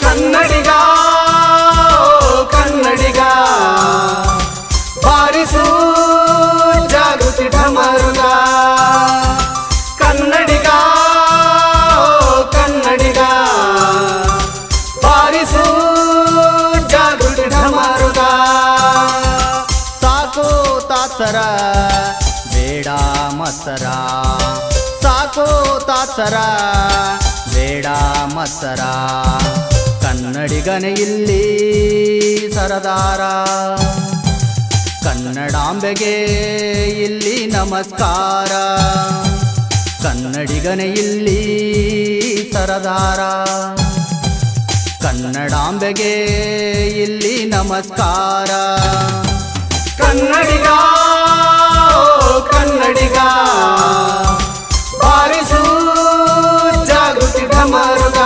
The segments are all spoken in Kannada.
ಕನ್ನಡಿಗ ಕನ್ನಡಿಗ ಬಾರಿಸು ಜಾಗೃತಿ ಢಮರುಗ. ಕನ್ನಡಿಗ ಕನ್ನಡಿಗ ಬಾರಿಸು ಜಾಗೃತಿ ಢಮರುಗ. ಸಾಕು ತಾತ್ಸರ ಬೇಡ ಮತ್ಸರ, ಸಾಕು ತಾತ್ಸರ ಬೇಡ ಮತ್ಸರ. ಕನ್ನಡಿಗನೇ ಇಲ್ಲಿ ಸರದಾರ, ಕನ್ನಡಾಂಬೆಗೆ ಇಲ್ಲಿ ನಮಸ್ಕಾರ. ಕನ್ನಡಿಗನೇ ಇಲ್ಲಿ ಸರದಾರ, ಕನ್ನಡಾಂಬೆಗೆ ಇಲ್ಲಿ ನಮಸ್ಕಾರ. ಕನ್ನಡಿಗ ಕನ್ನಡಿಗ ಬಾರಿಸು ಜಾಗೃತಿ ಢಮರುಗ.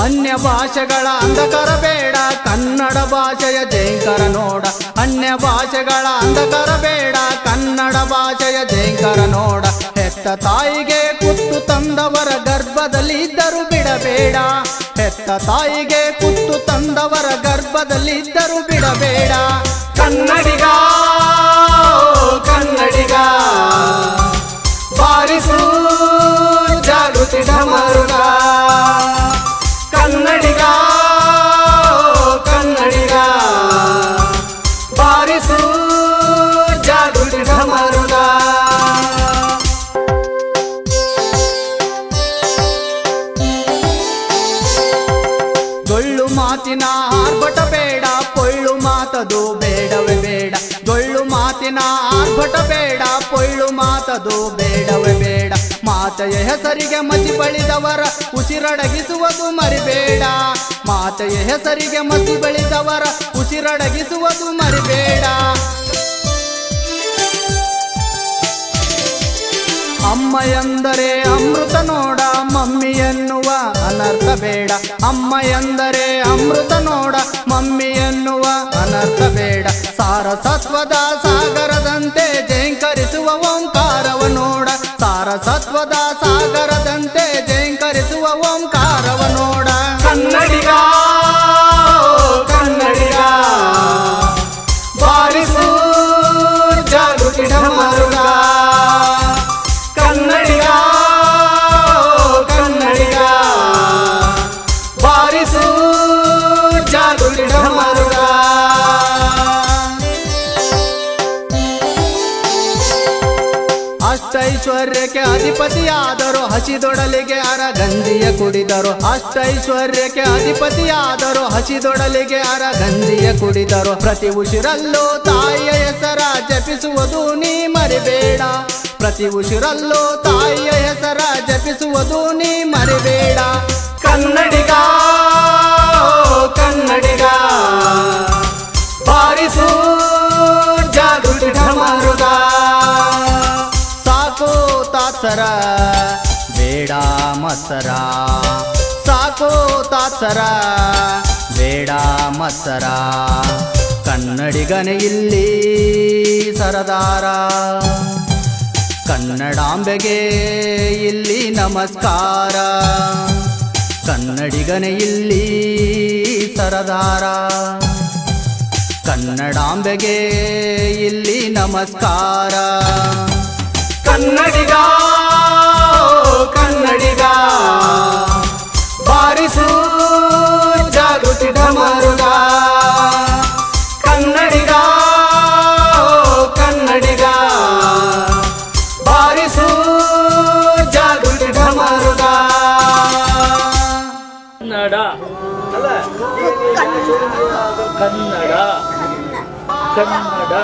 ಅನ್ಯ ಭಾಷೆಗಳ ಅಂಧಕಾರ ಬೇಡ, ಕನ್ನಡ ಭಾಷೆಯ ಜಯಂಕರ ನೋಡ. ಅನ್ಯ ಭಾಷೆಗಳ ಅಂಧಕಾರ ಬೇಡ, ಕನ್ನಡ ಭಾಷೆಯ ಜಯಂಕರ ನೋಡ. ಹೆತ್ತ ತಾಯಿಗೆ ಕುತ್ತು ತಂದವರ ಗರ್ಭದಲ್ಲಿ ಇದ್ದರೂ ಬಿಡಬೇಡ, ಹೆತ್ತ ತಾಯಿಗೆ ಕುತ್ತು ತಂದವರ ಗರ್ಭದಲ್ಲಿ ಇದ್ದರೂ ಬಿಡಬೇಡ. ಕನ್ನಡಿಗ ಕನ್ನಡಿಗ ಬಾರಿಸು ಜಾಗೃತಿ ಢಮರುಗ. ಕನ್ನಡಿಗ ಕನ್ನಡಿಗ ಬಾರಿಸು ಜಾಗೃತಿ ಢಮರುಗ. ಡೊಳ್ಳು ಮಾತಿನ ಆರ್ಭಟ ಬೇಡ, ಪೊಳ್ಳು ಮಾತದು ಬೇಡವೇ ಬೇಡ. ಡೊಳ್ಳು ಮಾತಿನ ಆರ್ಭಟ ಬೇಡ, ಪೊಳ್ಳು ಮಾತದು ಬೇಡವೇ ಬೇಡ. ಮಾತೆಯ ಹೆಸರಿಗೆ ಮಸಿ ಬಳಿದವರ ಉಸಿರಡಗಿಸುವುದು ಮರಿಬೇಡ, ಮಾತೆಯ ಹೆಸರಿಗೆ ಮಸಿ ಬಳಿದವರ ಉಸಿರಡಗಿಸುವುದು ಮರಿಬೇಡ. ಅಮ್ಮ ಎಂದರೆ ಅಮೃತ ನೋಡ, ಮಮ್ಮಿ ಎನ್ನುವ ಅನರ್ಥ ಬೇಡ. ಅಮ್ಮ ಎಂದರೆ ಅಮೃತ ನೋಡ, ಮಮ್ಮಿ ಎನ್ನುವ ಅನರ್ಥ ಬೇಡ. ಸಾರಸತ್ವದ ಸಾಗರದಂತೆ ಜಯಂಕರಿಸುವ ಓಂಕಾರವ ನೋಡ, ಸಾರಸತ್ವದ ಸಾಗರದಂತೆ ಜಯಂಕರಿಸುವ ಓಂಕಾರವ ನೋಡ. ಕನ್ನಡಿಗ ಕನ್ನಡಿಗ ಬಾರಿಸು ಜಾಗೃತಿ ಢಮರುಗ. ಕನ್ನಡಿಗ ಕನ್ನಡಿಗ ಬಾರಿಸು ಜಾಗೃತಿ ಢಮರುಗ. ಅಷ್ಟೈಶ್ವರ್ಯಕ್ಕೆ ಅಧಿಪತಿಯಾದರು, ಹಸಿದೊಡಲಿಗೆ ಅರಗಂಜಿಯ ಕುಡಿದರು. ಅಷ್ಟೈಶ್ವರ್ಯಕ್ಕೆ ಅಧಿಪತಿಯಾದರು, ಹಸಿದೊಡಲಿಗೆ ಅರಗಂಜಿಯ ಕುಡಿದರು. ಪ್ರತಿ ಉಸಿರಲ್ಲೂ ತಾಯಿಯ ಹೆಸರ ಜಪಿಸುವುದು ನೀ ಮರಿಬೇಡ, ಪ್ರತಿ ಉಸಿರಲ್ಲೂ ತಾಯಿಯ ಹೆಸರ ಜಪಿಸುವುದು ನೀ ಮರಿಬೇಡ. ಕನ್ನಡಿಗ ಕನ್ನಡಿಗ ಬಾರಿಸು ಜಾಗೃತಿ ಢಮರುಗ. ಸಾಕು ತಾತ್ಸರ ಬೇಡ ಮತ್ಸರ, ಸಾಕು ತಾತ್ಸರ ಬೇಡ ಮತ್ಸರ. ಕನ್ನಡಿಗನೇ ಇಲ್ಲಿ ಸರದಾರ, ಕನ್ನಡಾಂಬೆಗೆ ಇಲ್ಲಿ ನಮಸ್ಕಾರ. ಕನ್ನಡಿಗನೇ ಇಲ್ಲಿ ಸರದಾರ, ಕನ್ನಡಾಂಬೆಗೆ ಇಲ್ಲಿ ನಮಸ್ಕಾರ. ಕನ್ನಡಿಗ ಕನ್ನಡಿಗ ಬಾರಿಸು ಜಾಗೃತಿ ಢಮರುಗ. ಕನ್ನಡಿಗ ಕನ್ನಡಿಗ ಬಾರಿಸು ಜಾಗೃತಿ ಢಮರುಗ. ಕನ್ನಡ ಕನ್ನಡ ಕನ್ನಡ